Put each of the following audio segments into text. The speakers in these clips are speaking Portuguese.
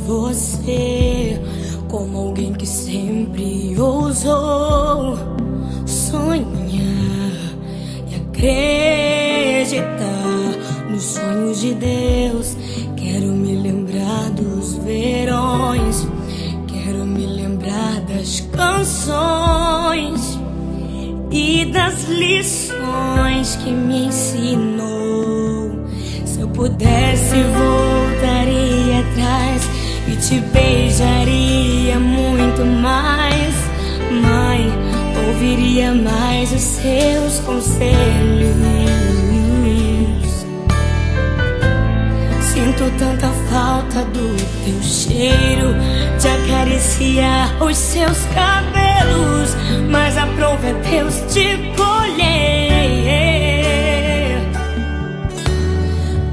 você como alguém que sempre ousou sonhar e acreditar nos sonhos de Deus. Quero me lembrar dos verões, quero me lembrar das canções e das lições que me ensinou. Se eu pudesse, voltaria atrás e te beijaria muito mais. Mãe, ouviria mais os seus conselhos. Sinto tanta falta do teu cheiro, de acariciar os seus cabelos, mas aprove a Deus te colher.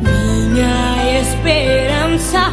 Minha esperança